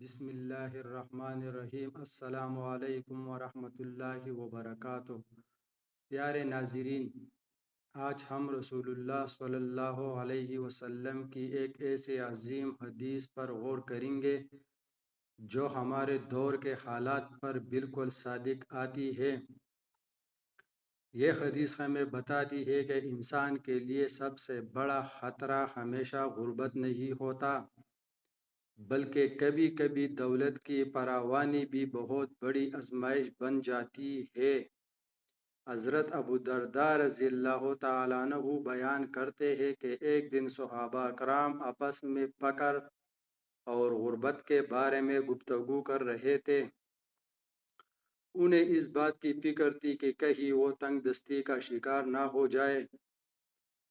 بسم اللہ الرحمن الرحیم۔ السلام علیکم ورحمۃ اللہ وبرکاتہ۔ پیارے ناظرین، آج ہم رسول اللہ صلی اللہ علیہ وسلم کی ایک ایسے عظیم حدیث پر غور کریں گے جو ہمارے دور کے حالات پر بالکل صادق آتی ہے۔ یہ حدیث ہمیں بتاتی ہے کہ انسان کے لیے سب سے بڑا خطرہ ہمیشہ غربت نہیں ہوتا، بلکہ کبھی کبھی دولت کی فراوانی بھی بہت بڑی آزمائش بن جاتی ہے۔ حضرت ابو درداء رضی اللہ تعالیٰ عنہ بیان کرتے ہیں کہ ایک دن صحابہ کرام آپس میں فقر اور غربت کے بارے میں گفتگو کر رہے تھے۔ انہیں اس بات کی فکر تھی کہ کہیں وہ تنگ دستی کا شکار نہ ہو جائے۔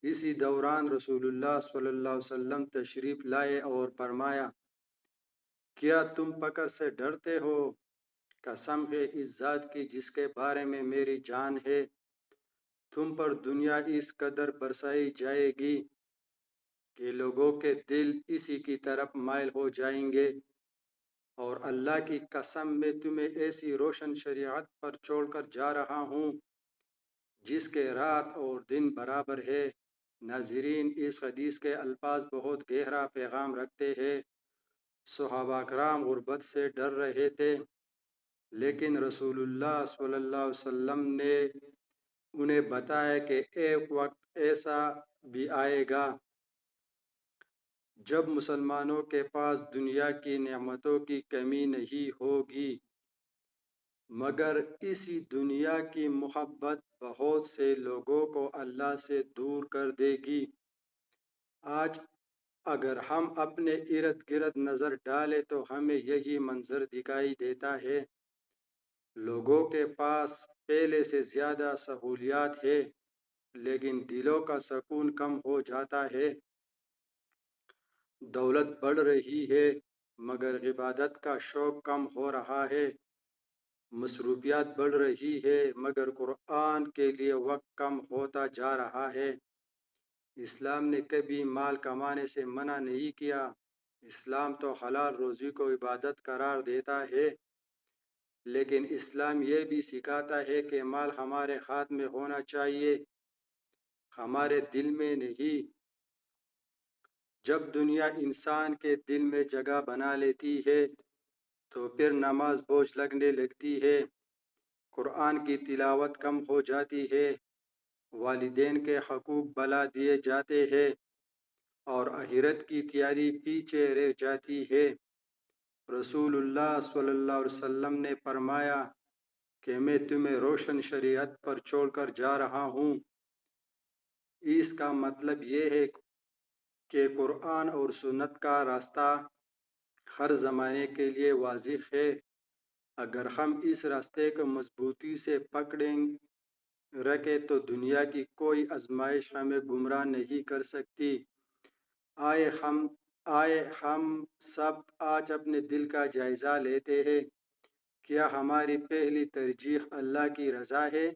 اسی دوران رسول اللہ صلی اللہ علیہ وسلم تشریف لائے اور فرمایا، کیا تم فقر سے ڈرتے ہو؟ قسم ہے اس ذات کی جس کے بارے میں میری جان ہے، تم پر دنیا اس قدر برسائی جائے گی کہ لوگوں کے دل اسی کی طرف مائل ہو جائیں گے، اور اللہ کی قسم میں تمہیں ایسی روشن شریعت پر چھوڑ کر جا رہا ہوں جس کے رات اور دن برابر ہے۔ ناظرین، اس حدیث کے الفاظ بہت گہرا پیغام رکھتے ہیں۔ صحابہ کرام غربت سے ڈر رہے تھے، لیکن رسول اللہ صلی اللہ علیہ وسلم نے انہیں بتایا کہ ایک وقت ایسا بھی آئے گا جب مسلمانوں کے پاس دنیا کی نعمتوں کی کمی نہیں ہوگی، مگر اسی دنیا کی محبت بہت سے لوگوں کو اللہ سے دور کر دے گی۔ آج اگر ہم اپنے ارد گرد نظر ڈالیں تو ہمیں یہی منظر دکھائی دیتا ہے۔ لوگوں کے پاس پہلے سے زیادہ سہولیات ہے، لیکن دلوں کا سکون کم ہو جاتا ہے۔ دولت بڑھ رہی ہے، مگر عبادت کا شوق کم ہو رہا ہے۔ مصروفیات بڑھ رہی ہے، مگر قرآن کے لیے وقت کم ہوتا جا رہا ہے۔ اسلام نے کبھی مال کمانے سے منع نہیں کیا۔ اسلام تو حلال روزی کو عبادت قرار دیتا ہے، لیکن اسلام یہ بھی سکھاتا ہے کہ مال ہمارے ہاتھ میں ہونا چاہیے، ہمارے دل میں نہیں۔ جب دنیا انسان کے دل میں جگہ بنا لیتی ہے تو پھر نماز بوجھ لگنے لگتی ہے، قرآن کی تلاوت کم ہو جاتی ہے، والدین کے حقوق بھلا دیے جاتے ہیں، اور آخرت کی تیاری پیچھے رہ جاتی ہے۔ رسول اللہ صلی اللہ علیہ وسلم نے فرمایا کہ میں تمہیں روشن شریعت پر چھوڑ کر جا رہا ہوں۔ اس کا مطلب یہ ہے کہ قرآن اور سنت کا راستہ ہر زمانے کے لیے واضح ہے۔ اگر ہم اس راستے کو مضبوطی سے پکڑیں رکھے تو دنیا کی کوئی آزمائش ہمیں گمراہ نہیں کر سکتی۔ آئے ہم سب آج اپنے دل کا جائزہ لیتے ہیں۔ کیا ہماری پہلی ترجیح اللہ کی رضا ہے؟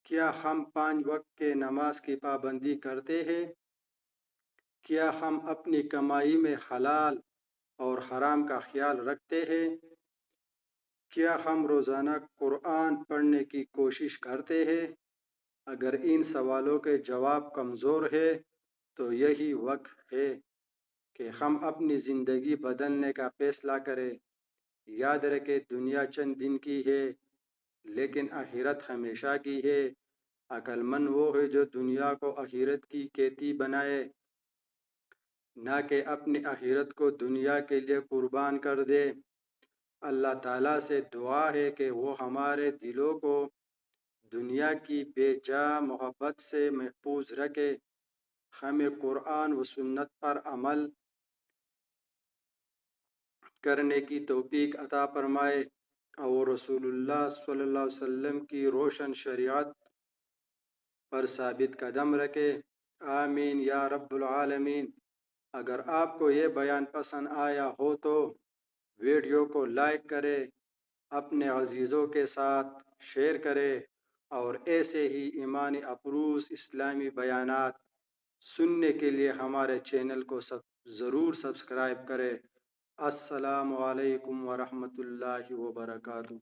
کیا ہم 5 وقت کے نماز کی پابندی کرتے ہیں؟ کیا ہم اپنی کمائی میں حلال اور حرام کا خیال رکھتے ہیں؟ کیا ہم روزانہ قرآن پڑھنے کی کوشش کرتے ہیں؟ اگر ان سوالوں کے جواب کمزور ہے تو یہی وقت ہے کہ ہم اپنی زندگی بدلنے کا فیصلہ کریں۔ یاد رکھیں، دنیا چند دن کی ہے، لیکن آخرت ہمیشہ کی ہے۔ عقل مند وہ ہے جو دنیا کو آخرت کی کھیتی بنائے، نہ کہ اپنی آخرت کو دنیا کے لیے قربان کر دے۔ اللہ تعالیٰ سے دعا ہے کہ وہ ہمارے دلوں کو دنیا کی بے جا محبت سے محفوظ رکھے، ہمیں قرآن و سنت پر عمل کرنے کی توفیق عطا فرمائے، اور رسول اللہ صلی اللہ علیہ وسلم کی روشن شریعت پر ثابت قدم رکھے۔ آمین یا رب العالمین۔ اگر آپ کو یہ بیان پسند آیا ہو تو ویڈیو کو لائک کرے، اپنے عزیزوں کے ساتھ شیئر کرے، اور ایسے ہی ایمانی افروز اسلامی بیانات سننے کے لیے ہمارے چینل کو ضرور سبسکرائب کرے۔ السلام علیکم ورحمۃ اللہ وبرکاتہ۔